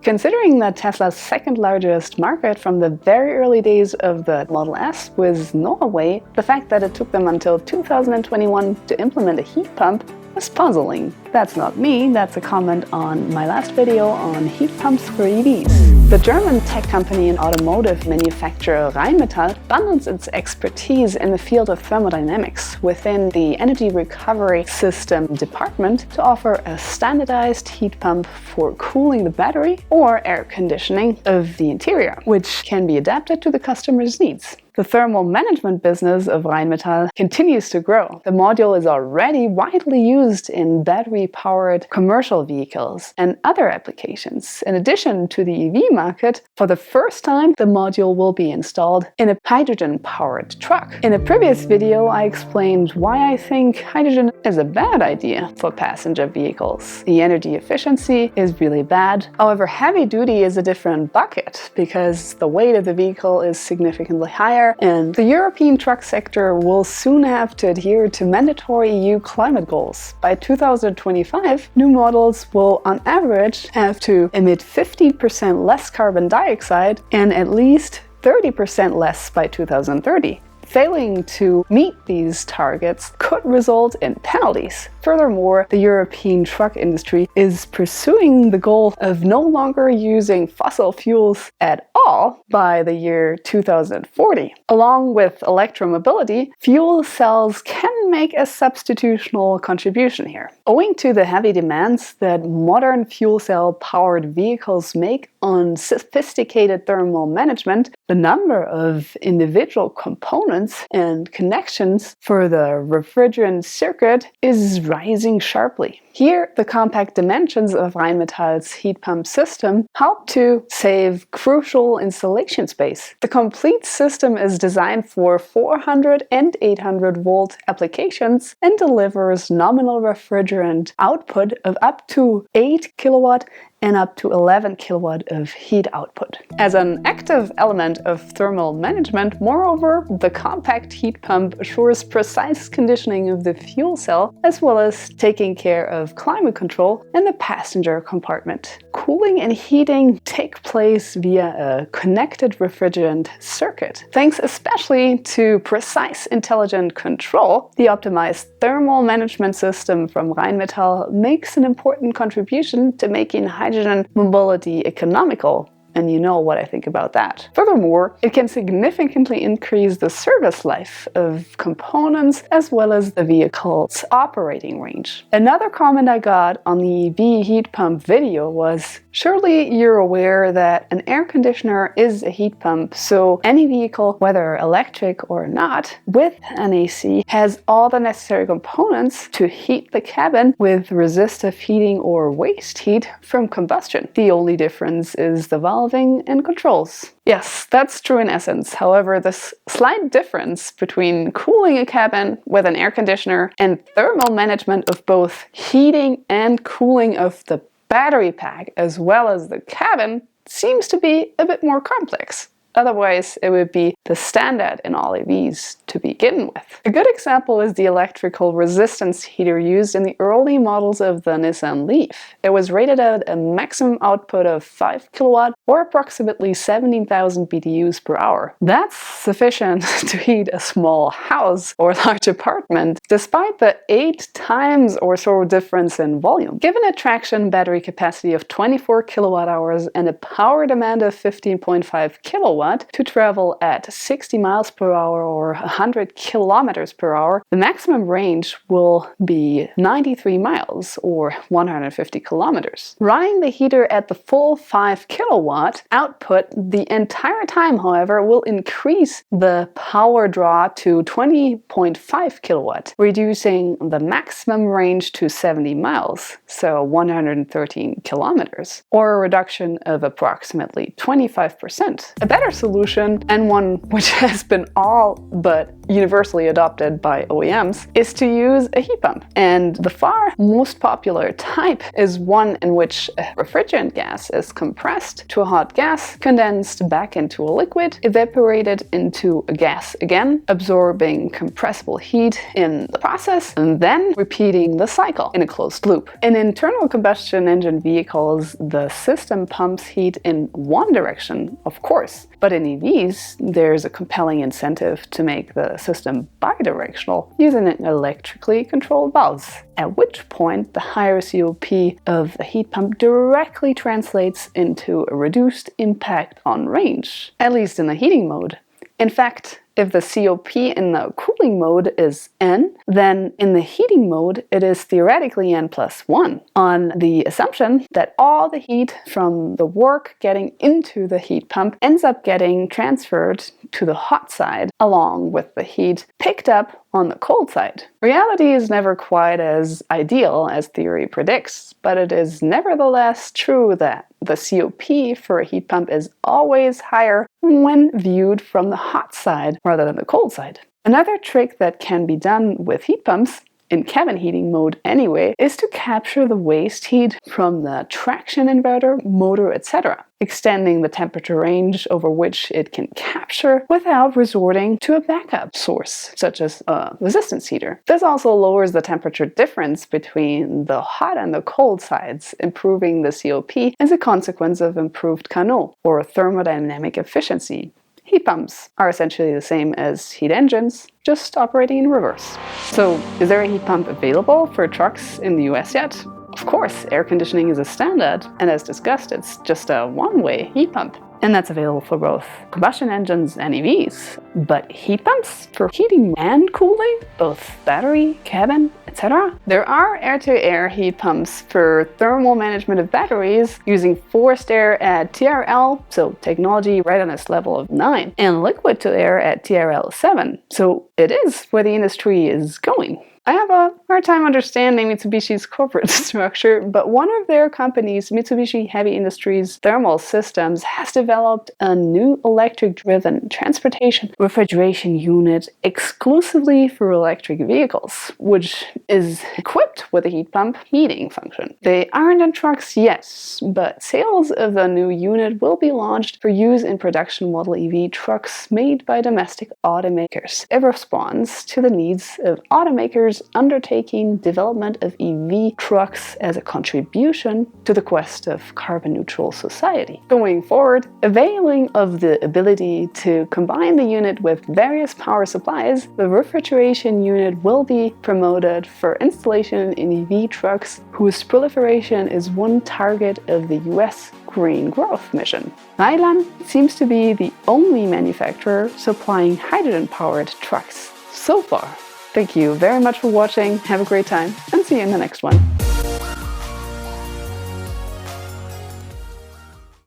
Considering that Tesla's second largest market from the very early days of the Model S was Norway, the fact that it took them until 2021 to implement a heat pump is puzzling. That's not me, that's a comment on my last video on heat pumps for EVs. The German tech company and automotive manufacturer Rheinmetall bundles its expertise in the field of thermodynamics within the energy recovery system department to offer a standardized heat pump for cooling the battery or air conditioning of the interior, which can be adapted to the customer's needs. The thermal management business of Rheinmetall continues to grow. The module is already widely used in battery-powered commercial vehicles and other applications. In addition to the EV market, for the first time, the module will be installed in a hydrogen-powered truck. In a previous video, I explained why I think hydrogen is a bad idea for passenger vehicles. The energy efficiency is really bad. However, heavy duty is a different bucket because the weight of the vehicle is significantly higher, and the European truck sector will soon have to adhere to mandatory EU climate goals. By 2025, new models will on average have to emit 50% less carbon dioxide and at least 30% less by 2030. Failing to meet these targets could result in penalties. Furthermore, the European truck industry is pursuing the goal of no longer using fossil fuels at all by the year 2040. Along with electromobility, fuel cells can make a substitutional contribution here. Owing to the heavy demands that modern fuel cell powered vehicles make on sophisticated thermal management, the number of individual components and connections for the refrigerant circuit is rising sharply. Here, the compact dimensions of Rheinmetall's heat pump system help to save crucial installation space. The complete system is designed for 400 and 800 volt applications and delivers nominal refrigerant output of up to 8 kilowatt and up to 11 kilowatt of heat output. As an active element of thermal management, moreover, the compact heat pump assures precise conditioning of the fuel cell as well as taking care of climate control in the passenger compartment. Cooling and heating take place via a connected refrigerant circuit. Thanks especially to precise intelligent control, the optimized thermal management system from Rheinmetall makes an important contribution to making hydrogen mobility economical. And you know what I think about that. Furthermore, it can significantly increase the service life of components as well as the vehicle's operating range. Another comment I got on the EV heat pump video was, surely you're aware that an air conditioner is a heat pump, so any vehicle, whether electric or not, with an AC has all the necessary components to heat the cabin with resistive heating or waste heat from combustion. The only difference is the valving and controls. Yes, that's true in essence. However, this slight difference between cooling a cabin with an air conditioner and thermal management of both heating and cooling of the battery pack as well as the cabin seems to be a bit more complex. Otherwise, it would be the standard in all EVs to begin with. A good example is the electrical resistance heater used in the early models of the Nissan Leaf. It was rated at a maximum output of 5 kilowatt or approximately 17,000 BTUs per hour. That's sufficient to heat a small house or large apartment, despite the 8 times or so difference in volume. Given a traction battery capacity of 24 kilowatt hours and a power demand of 15.5 kilowatt, to travel at 60 miles per hour or 100 kilometers per hour, the maximum range will be 93 miles or 150 kilometers. Running the heater at the full 5 kilowatt output the entire time, however, will increase the power draw to 20.5 kilowatt, reducing the maximum range to 70 miles, so 113 kilometers, or a reduction of approximately 25%. A better solution, and one which has been all but universally adopted by OEMs, is to use a heat pump. And the far most popular type is one in which a refrigerant gas is compressed to a hot gas, condensed back into a liquid, evaporated into a gas again, absorbing compressible heat in the process, and then repeating the cycle in a closed loop. In internal combustion engine vehicles, the system pumps heat in one direction, of course, but in EVs, there's a compelling incentive to make the system bidirectional using electrically controlled valves, at which point the higher COP of the heat pump directly translates into a reduced impact on range, at least in the heating mode. In fact, if the COP in the cooling mode is N, then in the heating mode it is theoretically N+1, on the assumption that all the heat from the work getting into the heat pump ends up getting transferred to the hot side along with the heat picked up on the cold side. Reality is never quite as ideal as theory predicts, but it is nevertheless true that the COP for a heat pump is always higher when viewed from the hot side rather than the cold side. Another trick that can be done with heat pumps, in cabin heating mode anyway, is to capture the waste heat from the traction inverter, motor, etc., extending the temperature range over which it can capture without resorting to a backup source, such as a resistance heater. This also lowers the temperature difference between the hot and the cold sides, improving the COP as a consequence of improved Carnot, or thermodynamic efficiency. Heat pumps are essentially the same as heat engines, just operating in reverse. So, is there a heat pump available for trucks in the US yet? Of course, air conditioning is a standard, and as discussed, it's just a one-way heat pump. And that's available for both combustion engines and EVs. But heat pumps for heating and cooling, both battery, cabin, etc.? There are air-to-air heat pumps for thermal management of batteries using forced air at TRL, so technology readiness level of 9, and liquid-to-air at TRL 7. So it is where the industry is going. I have a hard time understanding Mitsubishi's corporate structure, but one of their companies, Mitsubishi Heavy Industries Thermal Systems, has developed a new electric-driven transportation refrigeration unit exclusively for electric vehicles, which is equipped with a heat pump heating function. They aren't in trucks yet, but sales of the new unit will be launched for use in production Model EV trucks made by domestic automakers. It responds to the needs of automakers undertaking development of EV trucks as a contribution to the quest of carbon-neutral society. Going forward, availing of the ability to combine the unit with various power supplies, the refrigeration unit will be promoted for installation in EV trucks whose proliferation is one target of the US Green Growth Mission. Thailand seems to be the only manufacturer supplying hydrogen-powered trucks so far. Thank you very much for watching, have a great time, and see you in the next one.